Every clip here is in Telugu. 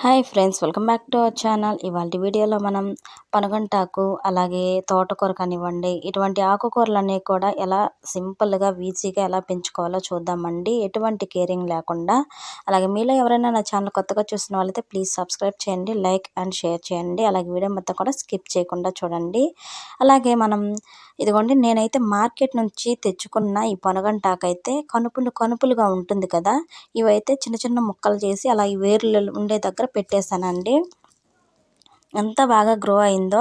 Hi friends, welcome back to our channel. ఇవాళ వీడియోలో మనం పనగంటాకు అలాగే తోటకూర కానివ్వండి, ఇటువంటి ఆకుకూరలన్నీ కూడా ఎలా సింపుల్గా ఈజీగా ఎలా పెంచుకోవాలో చూద్దామండి, ఎటువంటి కేరింగ్ లేకుండా. అలాగే మీలో ఎవరైనా నా ఛానల్ కొత్తగా చూసిన వాళ్ళైతే ప్లీజ్ సబ్స్క్రైబ్ చేయండి, లైక్ అండ్ షేర్ చేయండి. అలాగే వీడియో మొత్తం కూడా స్కిప్ చేయకుండా చూడండి. అలాగే మనం ఇదిగోండి, నేనైతే మార్కెట్ నుంచి తెచ్చుకున్న ఈ పొనగంటాకైతే కనుపులుగా ఉంటుంది కదా, ఇవైతే చిన్న చిన్న ముక్కలు చేసి అలా ఈ వేర్లు ఉండే దగ్గర పెట్టేశానండి. ఎంత బాగా గ్రో అయిందో.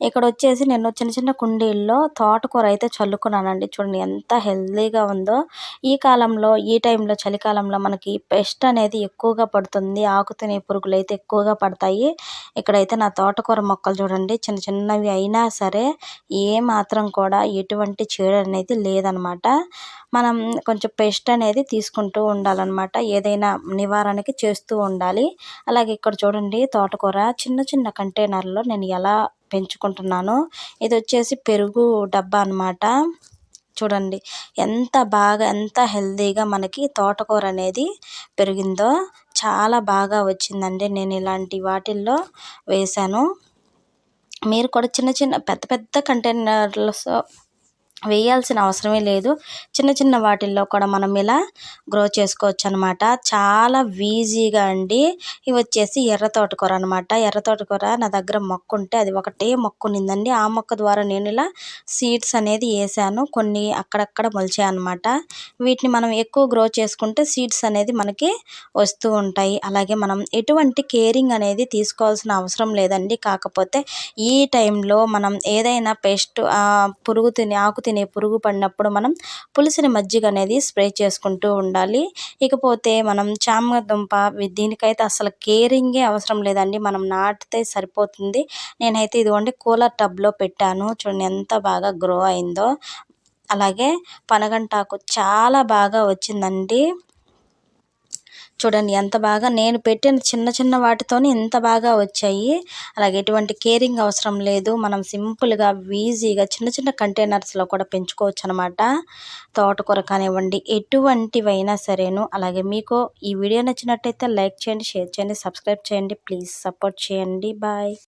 ఇక్కడ వచ్చేసి నేను చిన్న చిన్న కుండీల్లో తోటకూర అయితే చల్లుకున్నానండి. చూడండి ఎంత హెల్తీగా ఉందో. ఈ కాలంలో, ఈ టైంలో, చలికాలంలో మనకి పెస్ట్ అనేది ఎక్కువగా పడుతుంది. ఆకు తినే పురుగులు అయితే ఎక్కువగా పడతాయి. ఇక్కడైతే నా తోటకూర మొక్కలు చూడండి, చిన్న చిన్నవి అయినా సరే ఏ మాత్రం కూడా ఎటువంటి చీడ అనేది లేదనమాట. మనం కొంచెం పెస్ట్ అనేది తీసుకుంటూ ఉండాలన్నమాట, ఏదైనా నివారణకి చేస్తూ ఉండాలి. అలాగే ఇక్కడ చూడండి, తోటకూర చిన్న చిన్న కంటైనర్లో నేను ఎలా పెంచుకుంటున్నానో. ఇది వచ్చేసి పెరుగు డబ్బా అన్నమాట. చూడండి ఎంత హెల్తీగా మనకి తోటకూర అనేది పెరిగిందో. చాలా బాగా వచ్చిందండి. నేను ఇలాంటి వాటిల్లో వేశాను. మీరు కూడా చిన్న చిన్న పెద్ద పెద్ద కంటైనర్లో వేయాల్సిన అవసరమే లేదు. చిన్న చిన్న వాటిల్లో కూడా మనం ఇలా గ్రో చేసుకోవచ్చు అనమాట. చాలా ఈజీగా అండి. ఇవి వచ్చేసి ఎర్ర తోటకూర అనమాట. ఎర్ర తోటకూర నా దగ్గర మొక్క ఉంటే అది ఒకటే మొక్క ఉన్నిందండి. ఆ మొక్క ద్వారా నేను ఇలా సీడ్స్ అనేది వేసాను. కొన్ని అక్కడక్కడ మొలిచాయి అనమాట. వీటిని మనం ఎక్కువ గ్రో చేసుకుంటే సీడ్స్ అనేది మనకి వస్తూ ఉంటాయి. అలాగే మనం ఎటువంటి కేరింగ్ అనేది తీసుకోవాల్సిన అవసరం లేదండి. కాకపోతే ఈ టైంలో మనం ఏదైనా పెస్ట్ ఆకు తినే పురుగు పడినప్పుడు మనం పులిసిన మజ్జిగ అనేది స్ప్రే చేసుకుంటూ ఉండాలి. ఇకపోతే మనం చామదుంప, దీనికైతే అసలు కేరింగే అవసరం లేదండి. మనం నాటితే సరిపోతుంది. నేనైతే ఇదిగోండి కూలర్ టబ్లో పెట్టాను. చూడండి ఎంత బాగా గ్రో అయిందో. అలాగే పనగంటాకు చాలా బాగా వచ్చిందండి. చూడండి ఎంత బాగా, నేను పెట్టిన చిన్న చిన్న వాటితోనే ఇంత బాగా వచ్చాయి. అలాగే ఎటువంటి కేరింగ్ అవసరం లేదు. మనం సింపుల్గా ఈజీగా చిన్న చిన్న కంటైనర్స్లో కూడా పెంచుకోవచ్చు అనమాట. తోటకూర కానివ్వండి, ఎటువంటివైనా సరేను. అలాగే మీకు ఈ వీడియో నచ్చినట్టయితే లైక్ చేయండి, షేర్ చేయండి, సబ్స్క్రైబ్ చేయండి. ప్లీజ్ సపోర్ట్ చేయండి. బాయ్.